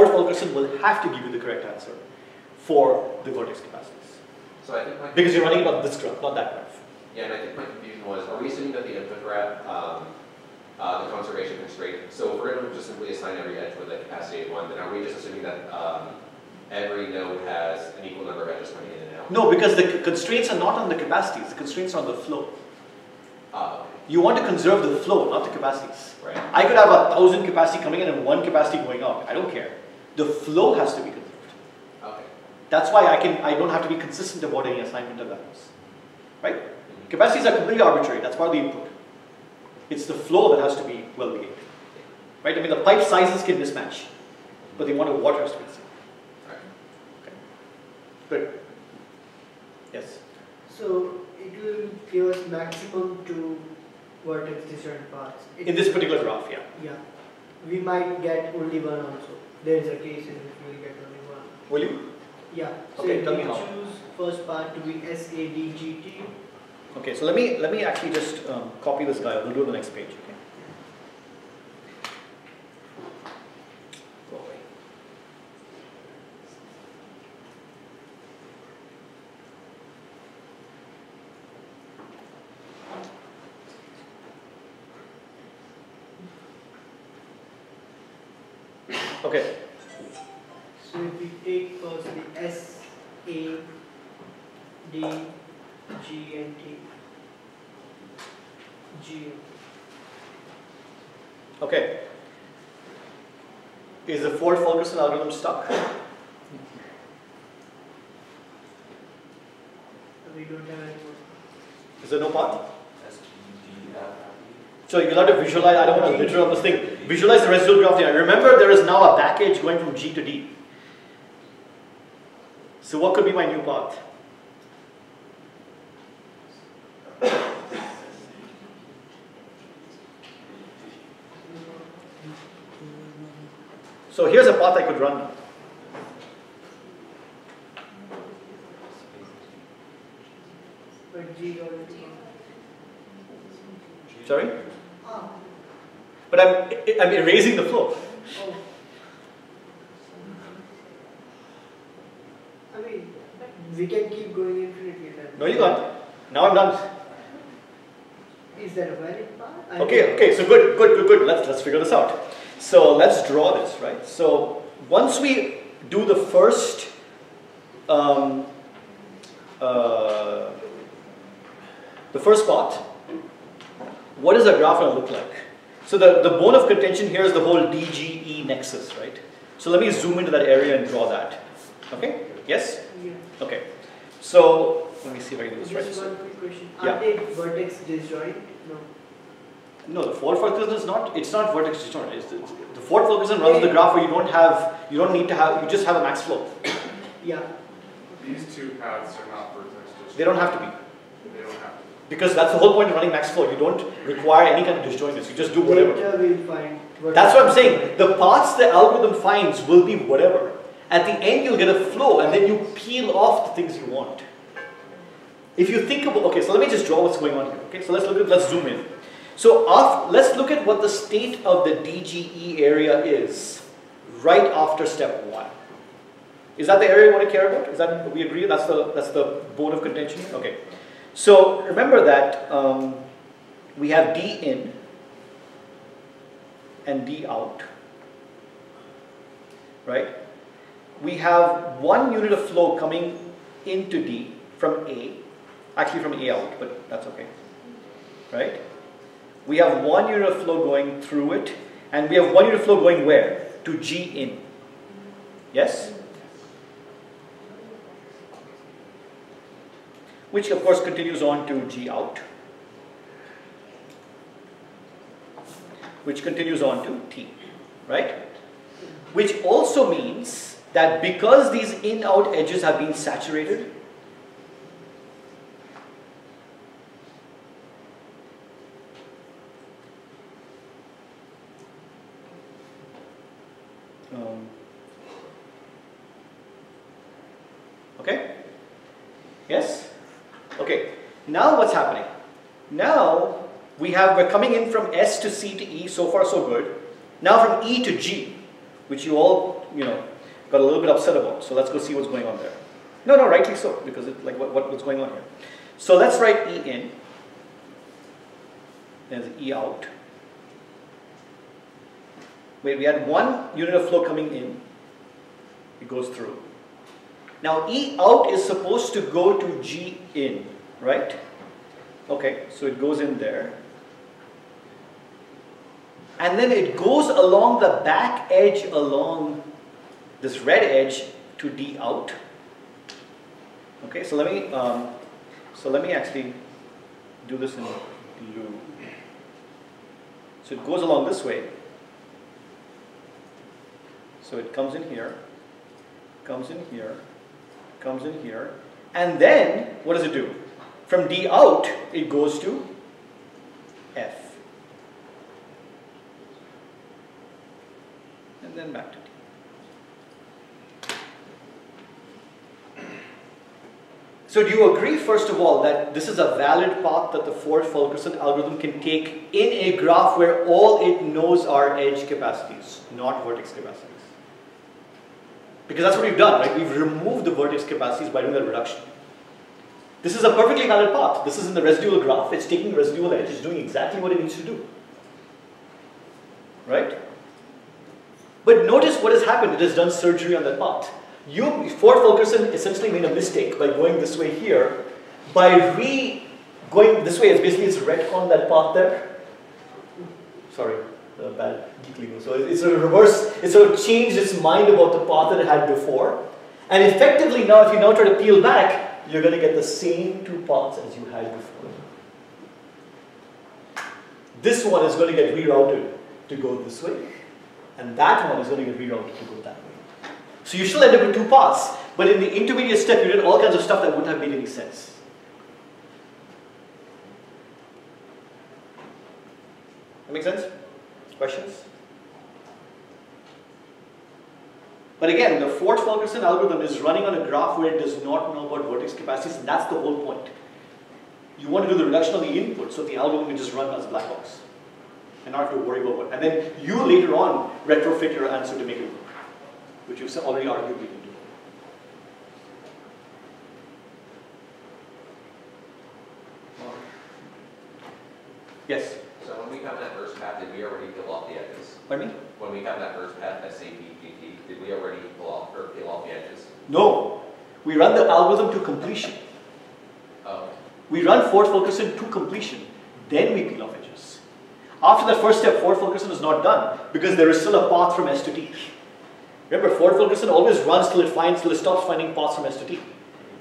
Fulkerson will have to give you the correct answer for the vertex capacities. So I think because you're running it on this graph, not that graph. Yeah, and I think my confusion was, are we assuming that the input graph, the conservation constraint, so if we're going to just simply assign every edge with a capacity of 1, then are we just assuming that every node has an equal number of edges coming in and out? No, because the constraints are not on the capacities, the constraints are on the flow. Okay. You want to conserve the flow, not the capacities. Right. I could have 1,000 capacity coming in and 1 capacity going out. I don't care. The flow has to be conserved. Okay. That's why I don't have to be consistent about any assignment of values. Right? Capacities are completely arbitrary. That's part of the input. It's the flow that has to be well behaved. Right? I mean, the pipe sizes can mismatch, but the amount of water has to be the same. Right. Okay. Good. Yes. So it will give us maximum 2 vertex disjoint paths. In this particular graph, yeah. Yeah. We might get only 1 also. there's a case in which we'll get only one. Will you? Yeah. So Okay, if tell we me how. choose first part to be SADGT. Okay, so let me actually just copy this guy. We'll do it on the next page. Okay. Go away. Okay. So if we take first the S, A, D, G and T. G. Okay. Is the Ford Fulkerson algorithm stuck? We don't have any more. Is there no path? So you'll have to visualize. I don't want to literally on this thing. Visualize the residual graph there. Remember, there is now a back edge going from G to D. So what could be my new path? So here's a path I could run now. But G already. Sorry? Ah. But I'm erasing the flow. Oh. I mean, we can keep going infinitely then. No, you can't. Now I'm done. Is that a valid path? Okay, so good. Let's figure this out. So let's draw this, right? So once we do the first path, what does a graph going to look like? So the bone of contention here is the whole DGE nexus, right? So let me zoom into that area and draw that. Okay? Yes? Yeah. Okay. So let me see if I can do this right. Just one quick question. Yeah. Are they vertex disjoint? No. No, the Ford Fulkerson is not. It's not vertex disjoint. The Ford Fulkerson runs the graph where you don't need to have. You just have a MaxFlow. Yeah. These two paths are not vertex disjoint. They don't have to be, They don't have to. because that's the whole point of running MaxFlow. You don't require any kind of disjointness. You just do whatever. Later we'll find. That's what I'm saying. The paths the algorithm finds will be whatever. At the end, you'll get a flow, and then you peel off the things you want. If you think about, okay, so let me just draw what's going on here. Okay, so let's zoom in. So let's look at what the state of the DGE area is right after step 1. Is that the area we want to care about? Is that, we agree that's the bone of contention? Okay. So remember that we have D in and D out, right? We have one unit of flow coming into D from A, actually from A out, but that's okay, right? We have one unit of flow going through it, and we have one unit of flow going where? To G in. Yes? Which of course continues on to G out, which continues on to T, right? Which also means that because these in-out edges have been saturated, okay? Yes? Okay, now what's happening? Now we're coming in from S to C to E, so far so good. Now from E to G, which you all, got a little bit upset about. So let's go see what's going on there. No, rightly so, because it's like what's going on here. So let's write E in as E out. Wait, we had one unit of flow coming in. It goes through. Now E out is supposed to go to G in, right? Okay, so it goes in there. And then it goes along the back edge, along this red edge to D out. Okay, so let me actually do this in blue. So it goes along this way. So it comes in here, comes in here, comes in here, and then what does it do? From D out, it goes to F. And then back to T. So do you agree, first of all, that this is a valid path that the Ford-Fulkerson algorithm can take in a graph where all it knows are edge capacities, not vertex capacities? Because that's what we've done, right? We've removed the vertex capacities by doing the reduction. This is a perfectly valid path. This is in the residual graph. It's taking the residual edge. It's doing exactly what it needs to do. Right? But notice what has happened. It has done surgery on that path. Ford-Fulkerson essentially made a mistake by going this way here. By going this way, it's retconned that path there. Sorry, bad geek lingo. So it's a reverse, it sort of changed its mind about the path that it had before. And effectively now, if you now try to peel back, you're going to get the same two paths as you had before. This one is going to get rerouted to go this way. And that one is going to get rerouted to go that way. So you still end up with two paths, but in the intermediate step you did all kinds of stuff that wouldn't have made any sense. That make sense? Questions? But again, the Ford-Fulkerson algorithm is running on a graph where it does not know about vertex capacities, and that's the whole point. You want to do the reduction on the input so the algorithm can just run as a black box and not have to worry about what. And then you later on retrofit your answer to make it work, which you've already argued we can do. Yes? So when we found that first path, did we already peel off the edges? Pardon me? When we found that first path, SAPGT, did we already peel off the edges? No. We run the algorithm to completion. Oh. We run Ford-Fulkerson to completion. Then we peel off edges. After that first step, Ford-Fulkerson is not done because there is still a path from S to T. Remember, Ford-Fulkerson always runs till it stops finding paths from S to T.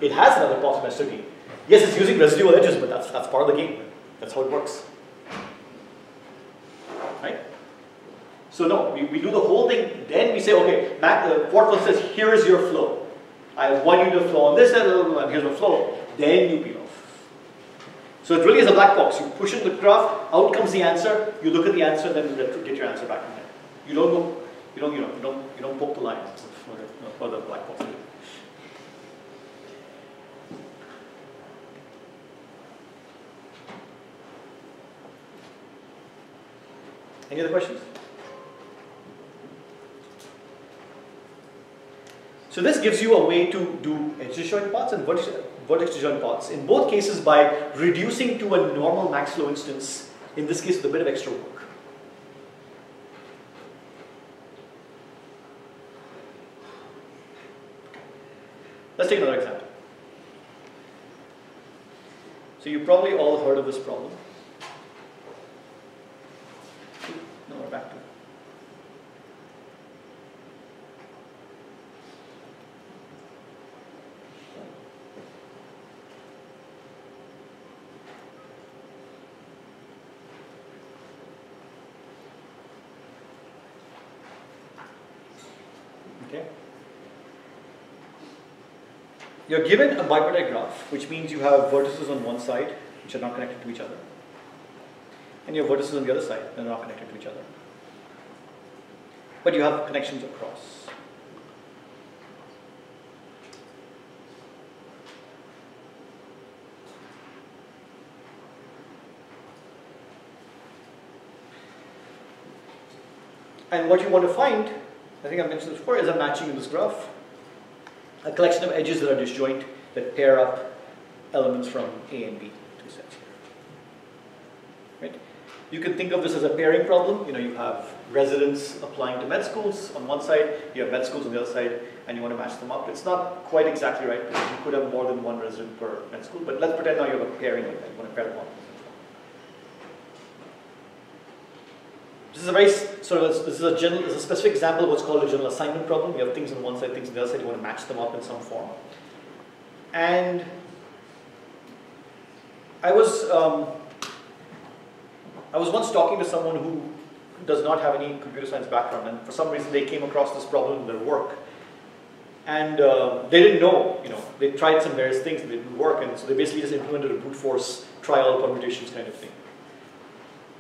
It has another path from S to T. Yes, it's using residual edges, but that's part of the game. That's how it works. Right? So no, we do the whole thing, then we say, okay, Ford-Fulkerson says, here is your flow. I want you to flow on this level, and here's the flow. Then you peel off. So it really is a black box. You push in the graph, out comes the answer, you look at the answer, then you get your answer back in there. You don't go, you don't poke the line for the black box. Any other questions? So this gives you a way to do edge disjoint paths and vertex disjoint paths, in both cases by reducing to a normal MaxFlow instance, in this case with a bit of extra work. Let's take another example. So you probably all heard of this problem. No, we're back to it. Okay. You're given a bipartite graph, which means you have vertices on one side, which are not connected to each other, and you have vertices on the other side, that are not connected to each other. But you have connections across. And what you want to find, I think I mentioned this before, is a matching in this graph. A collection of edges that are disjoint that pair up elements from A and B, two sets here. Right? You can think of this as a pairing problem. You have residents applying to med schools on one side, you have med schools on the other side, and you want to match them up. It's not quite exactly right because you could have more than one resident per med school, but let's pretend now you have a pairing like that. You want to pair them up. This is a very this is a specific example of what's called a general assignment problem. You have things on one side, things on the other side. You want to match them up in some form. And I was once talking to someone who does not have any computer science background, and for some reason they came across this problem in their work, and they didn't know. They tried some various things that didn't work, and so they basically just implemented a brute force trial permutations kind of thing.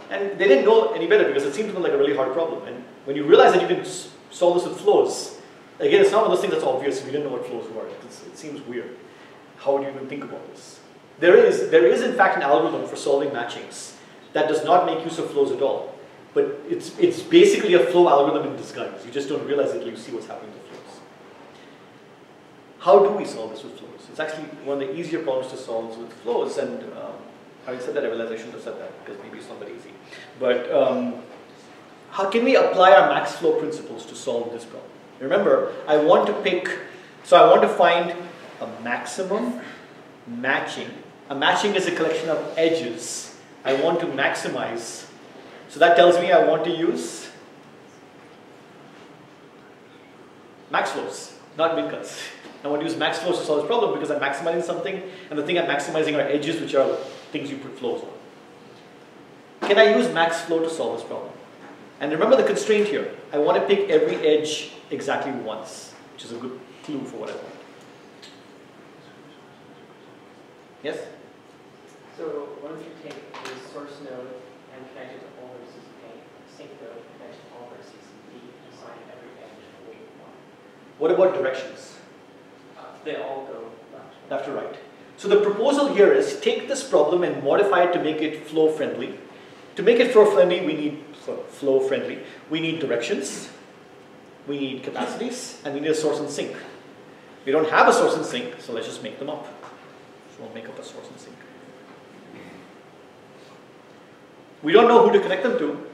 And they didn't know any better because it seemed to them like a really hard problem. And when you realize that you can solve this with flows, again, it's not one of those things that's obvious. We didn't know what flows were. It seems weird. how would you even think about this? There is in fact an algorithm for solving matchings that does not make use of flows at all. But it's basically a flow algorithm in disguise. You just don't realize it until you see what's happening to flows. How do we solve this with flows? It's actually one of the easier problems to solve with flows, and having said that, I realize I shouldn't have said that because maybe it's not that easy. But how can we apply our MaxFlow principles to solve this problem? Remember, I want to find a maximum matching. A matching is a collection of edges. I want to maximize. So that tells me I want to use MaxFlows, not min cuts. I want to use MaxFlows to solve this problem because I'm maximizing something, and the thing I'm maximizing are edges, which are things you put flows on. Can I use MaxFlow to solve this problem? And remember the constraint here. I want to pick every edge exactly once, which is a good clue for what I want. Yes? So what if you take the source node and connect it to all vertices A, sync node, connect to all vertices B, and assign every edge a weight 1? What about directions? They all go left. Left to right. So the proposal here is take this problem and modify it to make it flow friendly. To make it flow friendly, we need directions, we need capacities, and we need a source and sink. We don't have a source and sink, so let's just make them up. So we'll make up a source and sink. We don't know who to connect them to,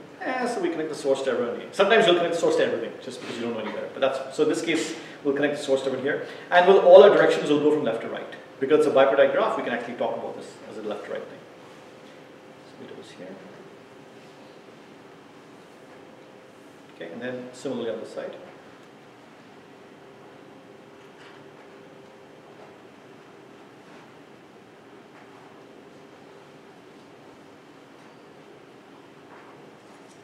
so we connect the source to everyone. Sometimes you'll connect the source to everything, just because you don't know any better. But so in this case, we'll connect the source to everyone here, and all our directions will go from left to right. Because it's a bipartite graph, we can actually talk about this as a left to right thing. So we do this here. Okay, and then similarly on this side.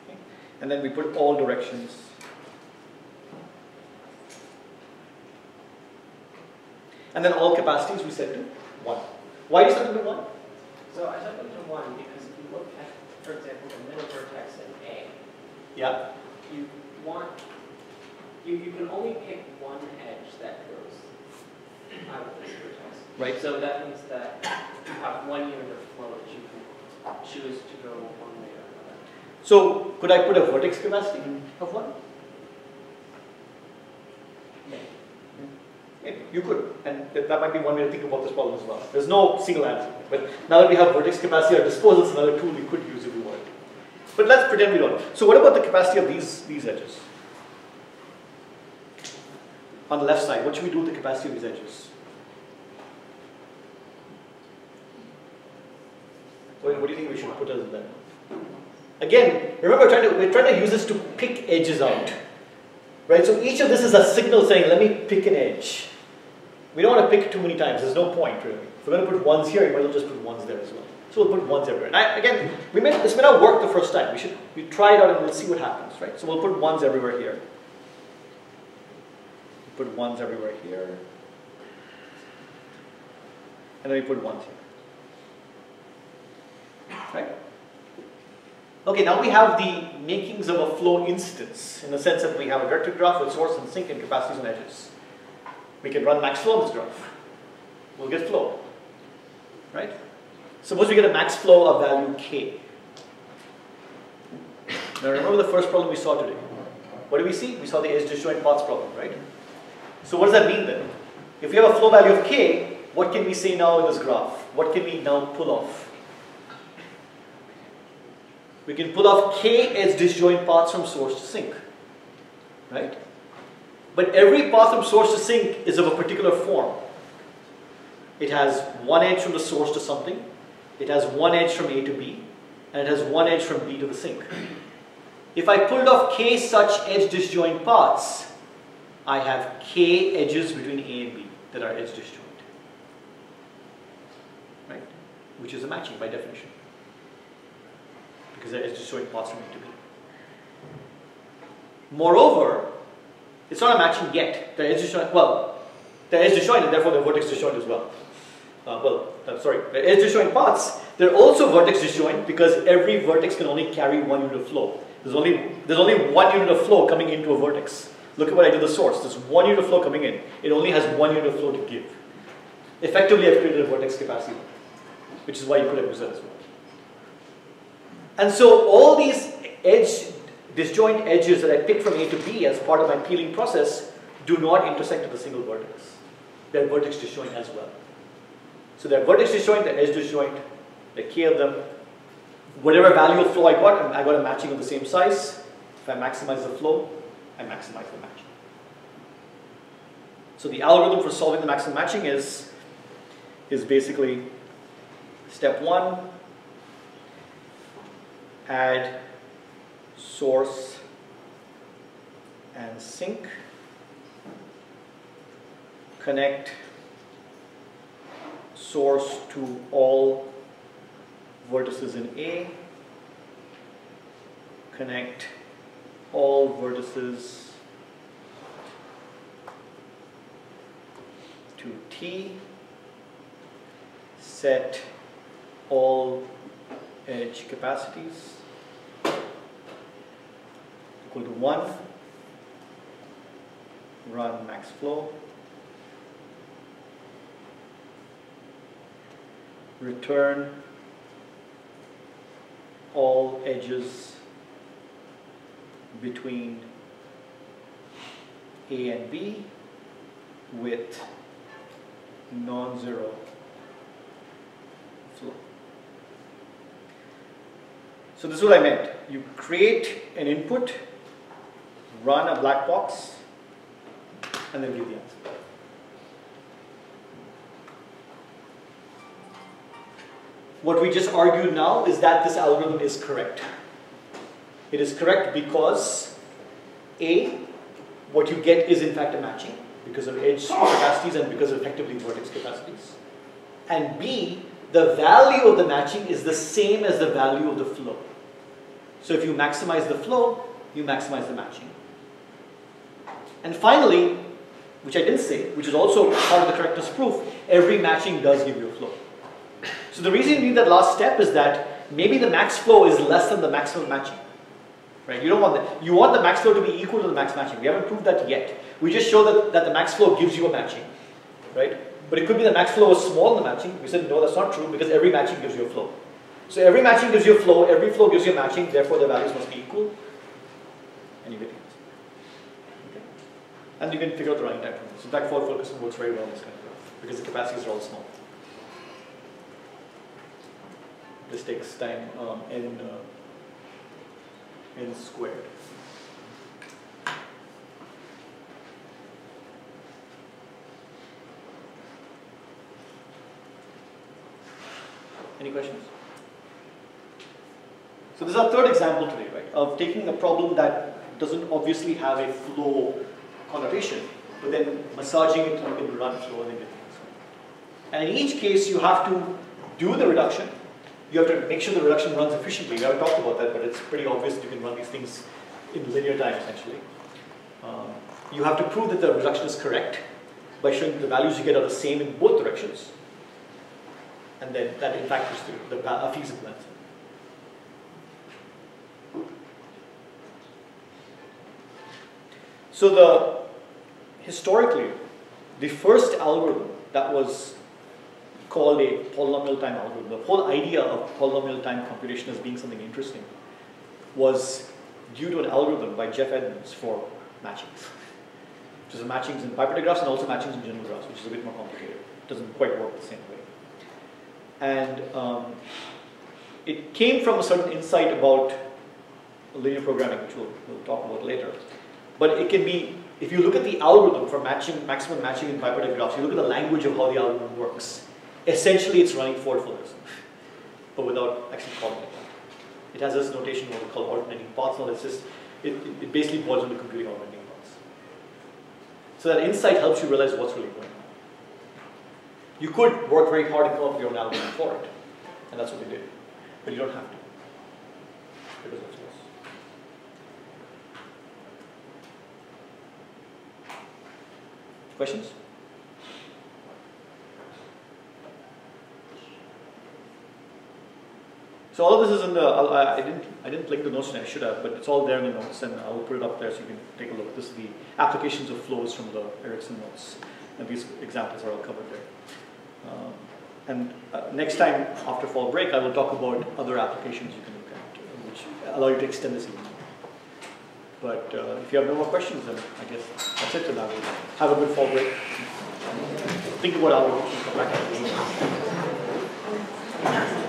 Okay. And then we put all directions. And then all capacities we set to 1. Why do you set them to 1? So I set them to 1 because if you look at, for example, the middle vertex in A, Yeah. you can only pick one edge that goes out of this vertex. Right. So that means that you have one unit of flow that you can choose to go one way or another. So could I put a vertex capacity of 1? You could, and that might be one way to think about this problem as well. There's no single answer, but now that we have vertex capacity at our disposal, it's another tool we could use if we wanted. But let's pretend we don't. So what about the capacity of these edges? On the left side, what should we do with the capacity of these edges? What do you think we should put as that? Again, remember we're trying to use this to pick edges out. Right? So each of this is a signal saying, let me pick an edge. We don't want to pick too many times. There's no point, really. If we're going to put ones here, you might as well just put ones there as well. So we'll put ones everywhere. And again, this may not work the first time. We try it out and we'll see what happens, right? So we'll put ones everywhere here. Put ones everywhere here. And then we put ones here. Right? Okay, now we have the makings of a flow instance in the sense that we have a directed graph with source and sink and capacities and edges. We can run MaxFlow on this graph. We'll get flow. Right? Suppose we get a MaxFlow of value k. Now remember the first problem we saw today. What did we see? We saw the edge disjoint paths problem, right? So what does that mean then? If we have a flow value of k, what can we say now in this graph? What can we now pull off? We can pull off k edge disjoint paths from source to sink. Right? But every path from source to sink is of a particular form. It has one edge from the source to something, it has one edge from A to B, and it has one edge from B to the sink. If I pulled off k such edge disjoint paths, I have k edges between A and B that are edge disjoint. Right? Which is a matching by definition. Because they're edge disjoint paths from A to B. Moreover, it's not a matching yet. They're edge disjoint, they're edge disjoint and therefore they're vertex disjoint as well. They're edge disjoint paths. They're also vertex disjoint because every vertex can only carry one unit of flow. There's only one unit of flow coming into a vertex. Look at what I did the source. There's one unit of flow coming in. It only has one unit of flow to give. Effectively, I've created a vertex capacity, which is why you could have used that as well. And so all these disjoint edges that I picked from A to B as part of my peeling process do not intersect at a single vertex. They're vertex disjoint as well. So they're vertex disjoint, they're edge disjoint, there are K of them. Whatever value of flow I got a matching of the same size. If I maximize the flow, I maximize the matching. So the algorithm for solving the maximum matching is basically step 1, add source and sink, connect source to all vertices in A, connect all vertices to T, set all edge capacities equal to 1, run MaxFlow, return all edges between A and B with non-zero flow. So this is what I meant. You create an input, run a black box, and then give the answer. What we just argued now is that this algorithm is correct. It is correct because A, what you get is in fact a matching because of edge capacities and because of effectively vertex capacities. And B, the value of the matching is the same as the value of the flow. So if you maximize the flow, you maximize the matching. And finally, which I didn't say, which is also part of the correctness proof, every matching does give you a flow. So the reason you need that last step is that maybe the max flow is less than the maximum matching. Right? You don't want that. You want the max flow to be equal to the max matching. We haven't proved that yet. We just show that the max flow gives you a matching. Right? But it could be the max flow is small in the matching. We said no, that's not true because every matching gives you a flow. So every matching gives you a flow, every flow gives you a matching, therefore the values must be equal. And you get the answer. Okay? And you can figure out the running time from this. In fact, forward focusing works very well in this kind of graph because the capacities are all small. This takes time n squared. Any questions? So this is our third example today, right, of taking a problem that doesn't obviously have a flow connotation, but then massaging it in run flow and then get things. And in each case, you have to do the reduction. You have to make sure the reduction runs efficiently. We haven't talked about that, but it's pretty obvious that you can run these things in linear time, essentially. You have to prove that the reduction is correct by showing that the values you get are the same in both directions. And then that in fact is a feasible answer. So historically, the first algorithm that was called a polynomial time algorithm, the whole idea of polynomial time computation as being something interesting was due to an algorithm by Jeff Edmonds for matchings. Which is matchings in bipartite graphs and also matchings in general graphs, which is a bit more complicated. It doesn't quite work the same way. And it came from a certain insight about linear programming, which we'll talk about later. But it can be, if you look at the algorithm for maximum matching in bipartite graphs, you look at the language of how the algorithm works. Essentially, it's running forward focusing, but without actually calling it that. It has this notation what we call alternating paths. No, it's just, it basically boils into computing alternating paths. So that insight helps you realize what's really going on. You could work very hard and come up with your own algorithm for it, and that's what we did. But you don't have to, because of this. Questions? So all of this is in the, I didn't link the notes and I should have, but it's all there in the notes and I will put it up there so you can take a look. This is the applications of flows from the Ericsson notes. And these examples are all covered there. And next time after fall break, I will talk about other applications you can look at, which allow you to extend this evening. But if you have no more questions, then I guess that's it for now. Have a good fall break. Think about how we can come back.